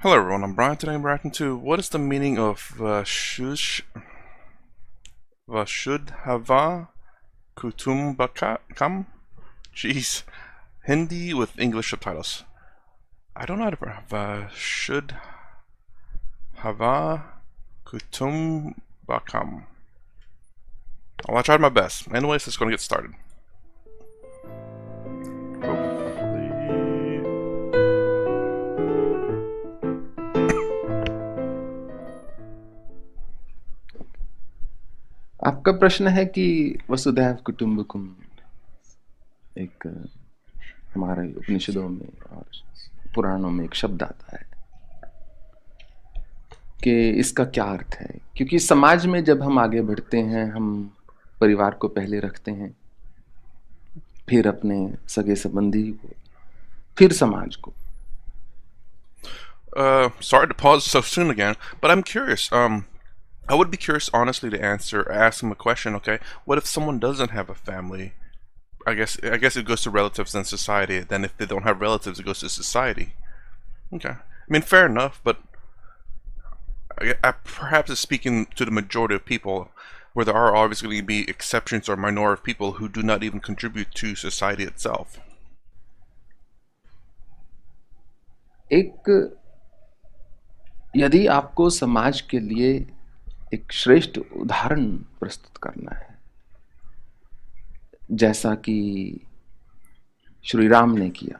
Hello everyone, I'm Brian. Today I'm reacting to what is the meaning of Vasudhaiva Kutumbakam? Jeez. Hindi with English subtitles. I don't know how to Vasudhaiva Kutumbakam. Well, I tried my best. Anyways, let's go and get started. आपका प्रश्न है कि वसुधैव कुटुम्बकम एक हमारे उपनिषदों में और पुराणों में एक शब्द आता है कि इसका क्या अर्थ है, क्योंकि समाज में जब हम आगे बढ़ते हैं हम परिवार को पहले रखते हैं, फिर अपने सगे संबंधी को, फिर समाज को. Sorry to pause so soon again, but I'm curious. I would be curious, honestly, to ask him a question. Okay, what if someone doesn't have a family? I guess it goes to relatives and society. Then if they don't have relatives, it goes to society. Okay, I mean, fair enough, but perhaps it's speaking to the majority of people, where there are obviously going to be exceptions or minority of people who do not even contribute to society itself. एक यदि आपको समाज के लिए एक श्रेष्ठ उदाहरण प्रस्तुत करना है, जैसा कि श्री राम ने किया,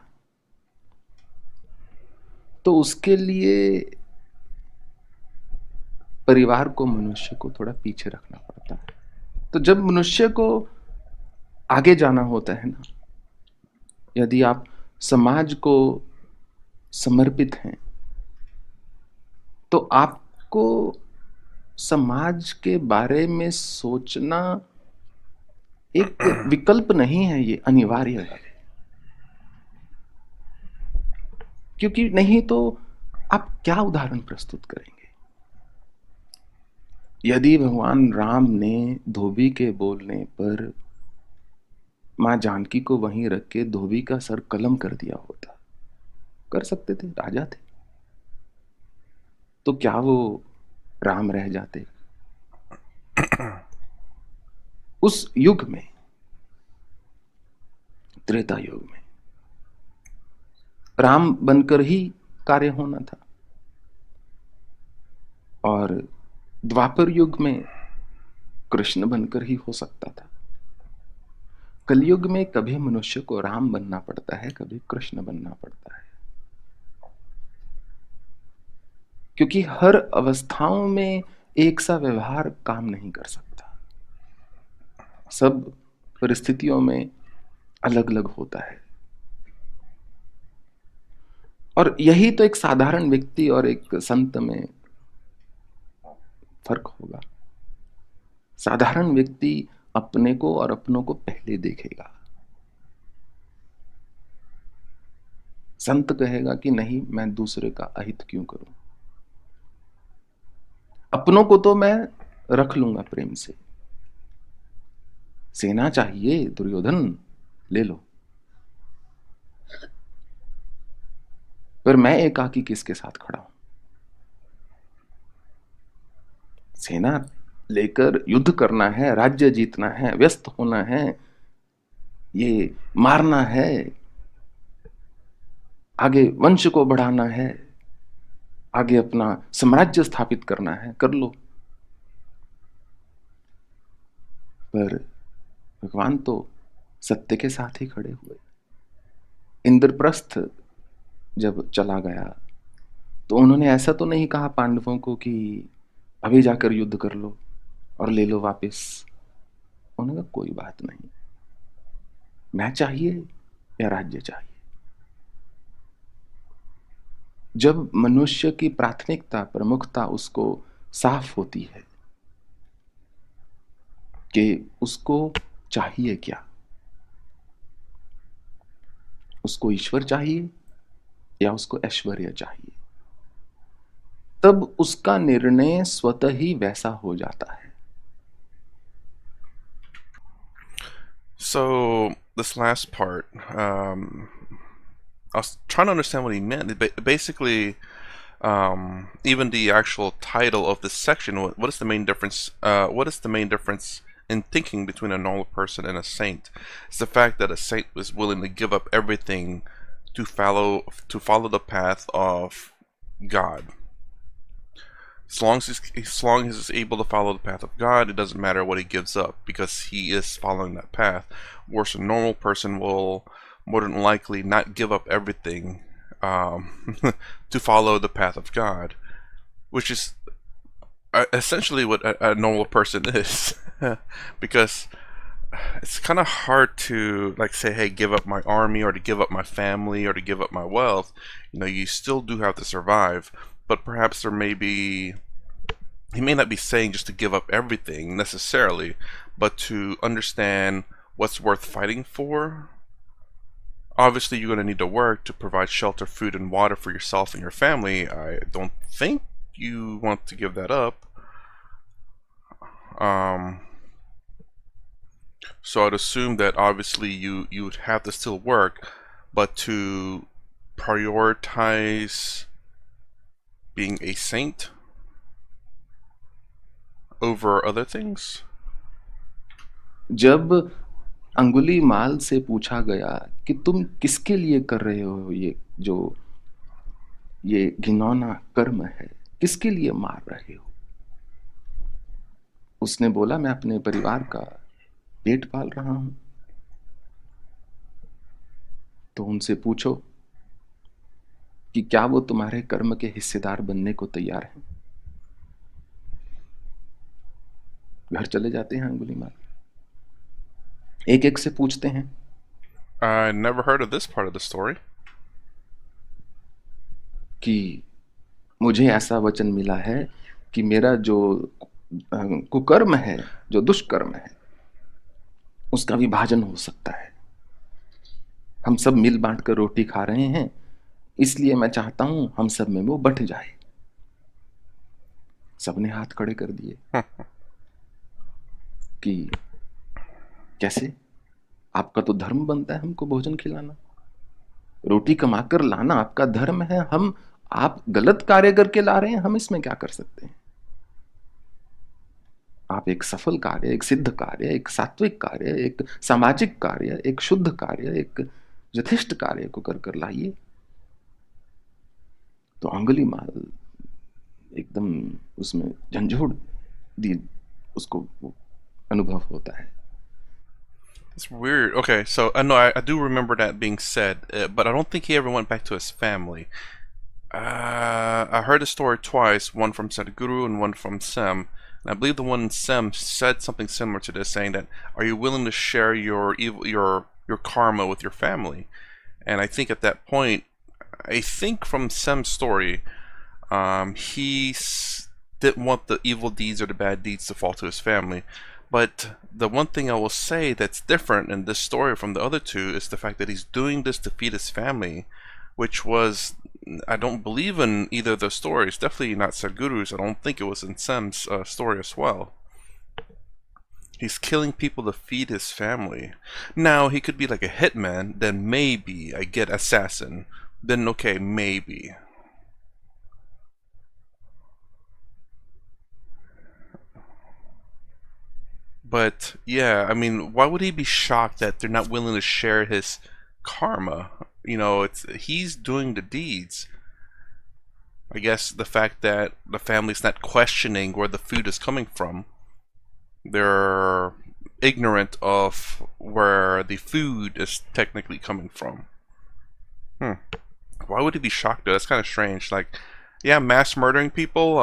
तो उसके लिए परिवार को, मनुष्य को थोड़ा पीछे रखना पड़ता है. तो जब मनुष्य को आगे जाना होता है ना, यदि आप समाज को समर्पित हैं, तो आपको समाज के बारे में सोचना एक विकल्प नहीं है, ये अनिवार्य है. क्योंकि नहीं तो आप क्या उदाहरण प्रस्तुत करेंगे. यदि भगवान राम ने धोबी के बोलने पर मां जानकी को वहीं रख के धोबी का सर कलम कर दिया होता, कर सकते थे, राजा थे, तो क्या वो राम रह जाते? उस युग में, त्रेता युग में, राम बनकर ही कार्य होना था, और द्वापर युग में कृष्ण बनकर ही हो सकता था. कलयुग में कभी मनुष्य को राम बनना पड़ता है, कभी कृष्ण बनना पड़ता है, क्योंकि हर अवस्थाओं में एक सा व्यवहार काम नहीं कर सकता. सब परिस्थितियों में अलग अलग होता है. और यही तो एक साधारण व्यक्ति और एक संत में फर्क होगा. साधारण व्यक्ति अपने को और अपनों को पहले देखेगा. संत कहेगा कि नहीं, मैं दूसरे का अहित क्यों करूं, अपनों को तो मैं रख लूंगा प्रेम से. सेना चाहिए दुर्योधन, ले लो, पर मैं एकाकी किसके साथ खड़ा हूं. सेना लेकर युद्ध करना है, राज्य जीतना है, व्यस्त होना है, ये मारना है, आगे वंश को बढ़ाना है, आगे अपना साम्राज्य स्थापित करना है, कर लो. पर भगवान तो सत्य के साथ ही खड़े हुए. इंद्रप्रस्थ जब चला गया तो उन्होंने ऐसा तो नहीं कहा पांडवों को कि अभी जाकर युद्ध कर लो और ले लो वापस. उन्होंने कहा कोई बात नहीं, मैं चाहिए या राज्य चाहिए. जब मनुष्य की प्राथमिकता, प्रमुखता उसको साफ होती है कि उसको चाहिए क्या, उसको ईश्वर चाहिए या उसको ऐश्वर्य चाहिए, तब उसका निर्णय स्वतः ही वैसा हो जाता है. So this last part, I was trying to understand what he meant. Basically, even the actual title of this section, what is the main difference? What is the main difference in thinking between a normal person and a saint? It's the fact that a saint is willing to give up everything to follow the path of God. As long as he's able to follow the path of God, it doesn't matter what he gives up because he is following that path. Whereas a normal person will more than likely not give up everything to follow the path of God, which is essentially what a normal person is. Because it's kind of hard to like say, hey, give up my army or to give up my family or to give up my wealth. You still do have to survive, but perhaps he may not be saying just to give up everything necessarily, but to understand what's worth fighting for. Obviously, you're going to need to work to provide shelter, food, and water for yourself and your family. I don't think you want to give that up. So I'd assume that obviously you would have to still work, but to prioritize being a saint over other things. जब अंगुलीमाल से पूछा गया कि तुम किसके लिए कर रहे हो ये घिनौना कर्म है, किसके लिए मार रहे हो? उसने बोला, मैं अपने परिवार का पेट पाल रहा हूं। तो उनसे पूछो कि क्या वो तुम्हारे कर्म के हिस्सेदार बनने को तैयार हैं? घर चले जाते हैं अंगुलीमाल, एक एक से पूछते हैं। I never heard of this part of the story. कि मुझे ऐसा वचन मिला है कि मेरा जो कुकर्म है, जो दुष्कर्म है, उसका विभाजन हो सकता है। हम सब मिल बांट कर रोटी खा रहे हैं, इसलिए मैं चाहता हूं हम सब में वो बंट जाए। सबने हाथ खड़े कर दिए कि कैसे? आपका तो धर्म बनता है हमको भोजन खिलाना, रोटी कमाकर लाना आपका धर्म है। आप गलत कार्य करके ला रहे हैं, हम इसमें क्या कर सकते हैं? आप एक सफल कार्य, एक सिद्ध कार्य, एक सात्विक कार्य, एक सामाजिक कार्य, एक शुद्ध कार्य, एक यथेष्ट कार्य को कर लाइए। तो अंगुलीमाल एकदम उसमें झंझोड़ दी, उसको अनुभव होता है। It's weird. Okay, so I know I do remember that being said, but I don't think he ever went back to his family. I heard the story twice, one from Sadhguru and one from Sem. And I believe the one in Sem said something similar to this, saying that, "Are you willing to share your karma with your family?" And I think at that point, I think from Sem's story, didn't want the evil deeds or the bad deeds to fall to his family. But the one thing I will say that's different in this story from the other two is the fact that he's doing this to feed his family, which was, I don't believe in either of those stories. Definitely not Sadhguru's. I don't think it was in Sem's story as well. He's killing people to feed his family. Now, he could be like a hitman, then maybe I get assassin. Then okay, maybe. But yeah, I mean, why would he be shocked that they're not willing to share his karma? He's doing the deeds. I guess the fact that the family's not questioning where the food is coming from. They're ignorant of where the food is technically coming from. Why would he be shocked though? That's kind of strange. Like, yeah, mass murdering people.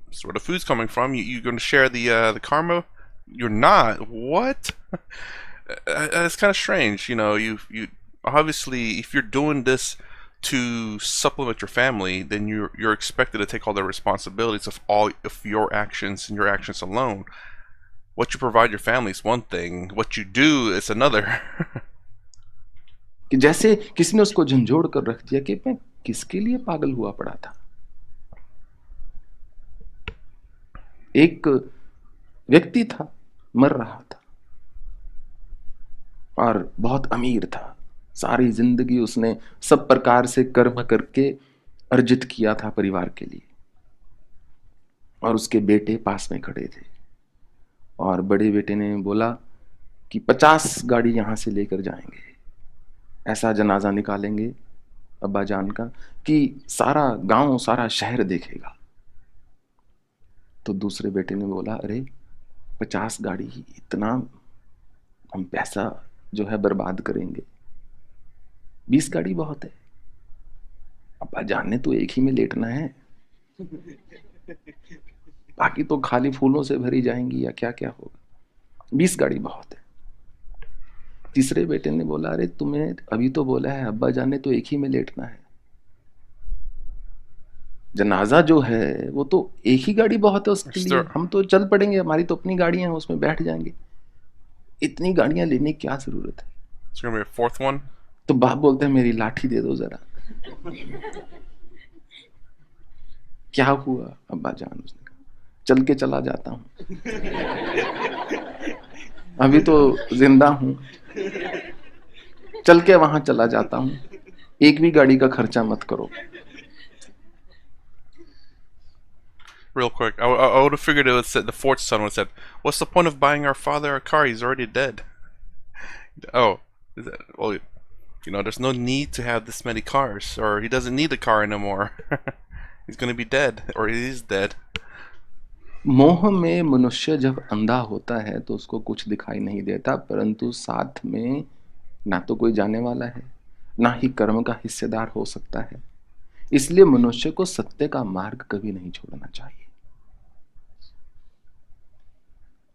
That's where the food's coming from. You're going to share the karma? You're not. What? It's kind of strange. You obviously, if you're doing this to supplement your family, then you're expected to take all the responsibilities of all of your actions and your actions alone. What you provide your family is one thing. What you do is another. कि जैसे किसी ने उसको झंझोड़ कर रख दिया कि मैं किसके लिए पागल हुआ पड़ा था। एक व्यक्ति था, मर रहा था और बहुत अमीर था। सारी जिंदगी उसने सब प्रकार से कर्म करके अर्जित किया था परिवार के लिए, और उसके बेटे पास में खड़े थे, और बड़े बेटे ने बोला कि 50 गाड़ी यहां से लेकर जाएंगे, ऐसा जनाजा निकालेंगे अब्बा जान का कि सारा गांव सारा शहर देखेगा। तो दूसरे बेटे ने बोला, अरे 50 गाड़ी, इतना हम पैसा जो है बर्बाद करेंगे, 20 गाड़ी बहुत है, अब्बा जान ने तो एक ही में लेटना है, बाकी तो खाली फूलों से भरी जाएंगी या क्या क्या होगा, 20 गाड़ी बहुत है। तीसरे बेटे ने बोला, अरे तुम्हें अभी तो बोला है अब्बा जान ने तो एक ही में लेटना है, जनाजा जो है वो तो एक ही गाड़ी बहुत है उसके लिए, हम तो चल पड़ेंगे, हमारी तो अपनी गाड़ियां हैं, उसमें बैठ जाएंगे, इतनी गाड़ियां लेने की क्या जरूरत है। It's gonna be a fourth one. तो बाप बोलते हैं, मेरी लाठी दे दो जरा। क्या हुआ अब्बा जान? उसने कहा, चल के चला जाता हूं, अभी तो जिंदा हूं, चल के वहां चला जाता हूं, एक भी गाड़ी का खर्चा मत करो। Real quick, I would have figured it would said the fourth son would have said, "What's the point of buying our father a car? He's already dead." Oh, is that, well, there's no need to have this many cars, or he doesn't need a car anymore. He's gonna be dead, or he is dead. मोह में मनुष्य जब अंधा होता है तो उसको कुछ दिखाई नहीं देता, परंतु साथ में ना तो कोई जाने वाला है, ना ही कर्म का हिस्सेदार हो सकता है। इसलिए मनुष्य को सत्य का मार्ग कभी नहीं छोड़ना चाहिए।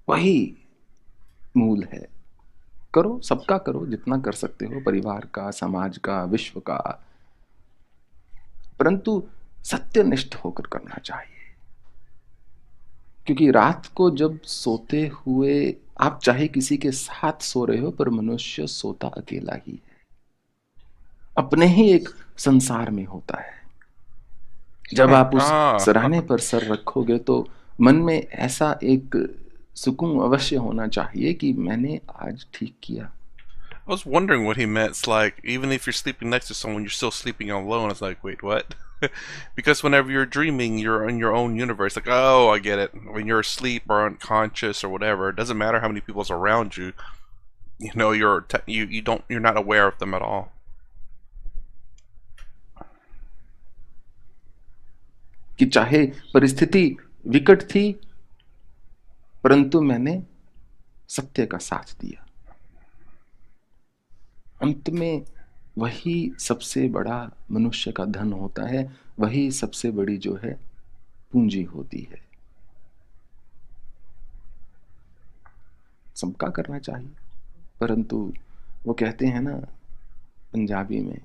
वही मूल है। करो, सबका करो, जितना कर सकते हो, परिवार का, समाज का, विश्व का, परंतु सत्यनिष्ठ होकर करना चाहिए। क्योंकि रात को जब सोते हुए आप चाहे किसी के साथ सो रहे हो, पर मनुष्य सोता अकेला ही है, अपने ही एक संसार में होता है। जब आप उस सराहने पर सर रखोगे तो मन में ऐसा एक सुकून अवश्य होना चाहिए कि मैंने आज ठीक किया। I was wondering what he meant. It's like, even if you're sleeping next to someone, you're still sleeping alone. It's like, wait, what? Because whenever you're dreaming, you're in your own universe. Like, oh, I get it. When you're asleep or unconscious or whatever, it doesn't matter how many people's around you. You're not aware of them at all. कि चाहे परिस्थिति विकट थी, परंतु मैंने सत्य का साथ दिया। अंत में वही सबसे बड़ा मनुष्य का धन होता है, वही सबसे बड़ी जो है पूंजी होती है। सबका करना चाहिए, परंतु वो कहते हैं ना पंजाबी में,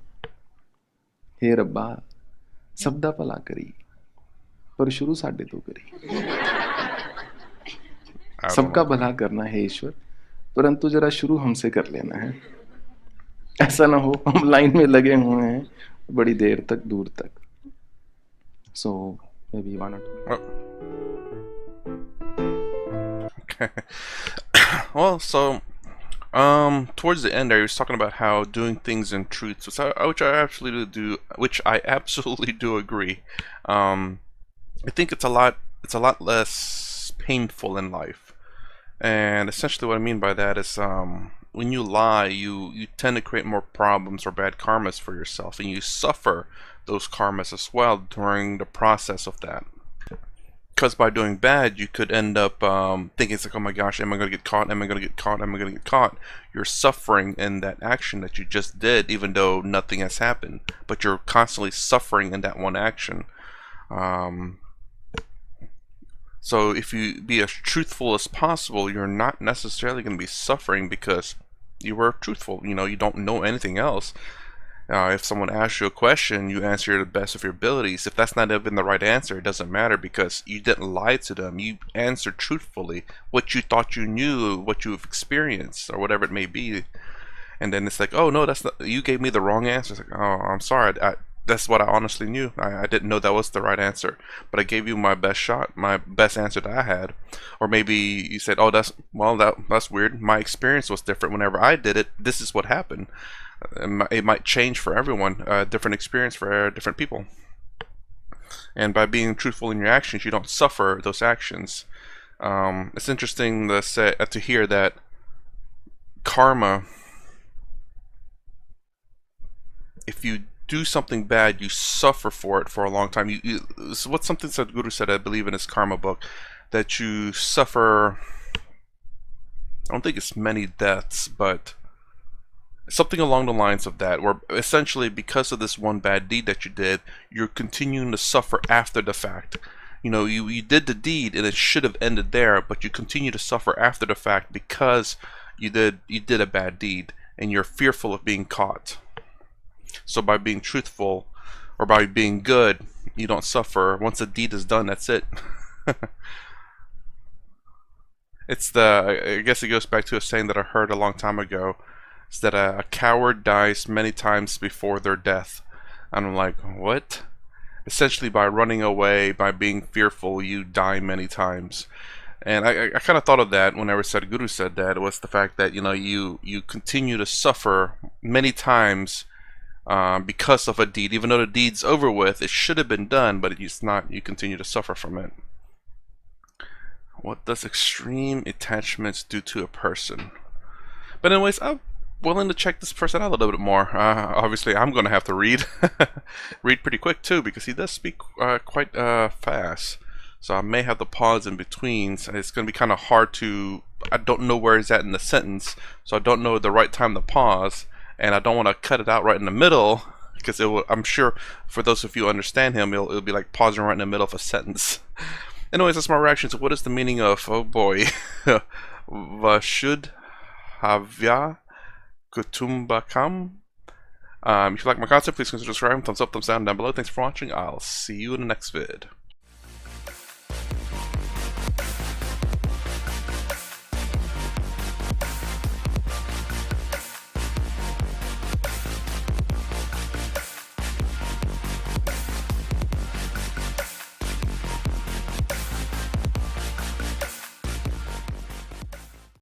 हे रब्बा सबदा भला करी पर शुरू साडे तो करी। सबका भला करना है ईश्वर, परंतु जरा शुरू हमसे कर लेना है। ऐसा ना हो हम लाइन में लगे हुए हैं बड़ी देर तक, दूर तक। So maybe one or two. Okay. Well, so towards the end there, he was talking about how doing things in truth, which I absolutely do agree. I think it's a lot less painful in life, and essentially what I mean by that is when you lie, you tend to create more problems or bad karmas for yourself, and you suffer those karmas as well during the process of that. Because by doing bad, you could end up thinking it's like, oh my gosh, am I going to get caught? Am I going to get caught? Am I going to get caught? You're suffering in that action that you just did, even though nothing has happened. But you're constantly suffering in that one action. So if you be as truthful as possible, you're not necessarily going to be suffering because you were truthful. You don't know anything else. If someone asks you a question, you answer to the best of your abilities. If that's not even the right answer, it doesn't matter because you didn't lie to them. You answered truthfully what you thought you knew, what you've experienced, or whatever it may be. And then it's like, oh no, that's not, you gave me the wrong answer. It's like, oh, I'm sorry. That's what I honestly knew. I didn't know that was the right answer, but I gave you my best shot, my best answer that I had. Or maybe you said, oh, that's weird. My experience was different. Whenever I did it, this is what happened. It might change for everyone, different experience for different people. And by being truthful in your actions, you don't suffer those actions. It's interesting to hear that karma, if you do something bad, you suffer for it for a long time. So what's something Sadhguru said, I believe, in his karma book, that you suffer, I don't think it's many deaths, but something along the lines of that, where essentially because of this one bad deed that you did, you're continuing to suffer after the fact. You know, you did the deed and it should have ended there, but you continue to suffer after the fact because you did a bad deed and you're fearful of being caught. So by being truthful or by being good, you don't suffer. Once the deed is done, that's it. I guess it goes back to a saying that I heard a long time ago. It's that a coward dies many times before their death. And I'm like, what? Essentially, by running away, by being fearful, you die many times. And I kind of thought of that whenever Sadhguru said that. It was the fact that, you know, you continue to suffer many times because of a deed. Even though the deed's over with, it should have been done, but it's not. You continue to suffer from it. What does extreme attachments do to a person? But anyways, I'm willing to check this person out a little bit more. Obviously, I'm going to have to read. Read pretty quick, too, because he does speak quite fast. So I may have to pause in between. So it's going to be kind of hard to... I don't know where he's at in the sentence, so I don't know the right time to pause. And I don't want to cut it out right in the middle, because I'm sure for those of you who understand him, it'll be like pausing right in the middle of a sentence. Anyways, that's my reaction to what is the meaning of, oh boy, Vasudhaiva Kutumbakam. If you like my content, please consider subscribing, thumbs up, thumbs down below. Thanks for watching. I'll see you in the next vid.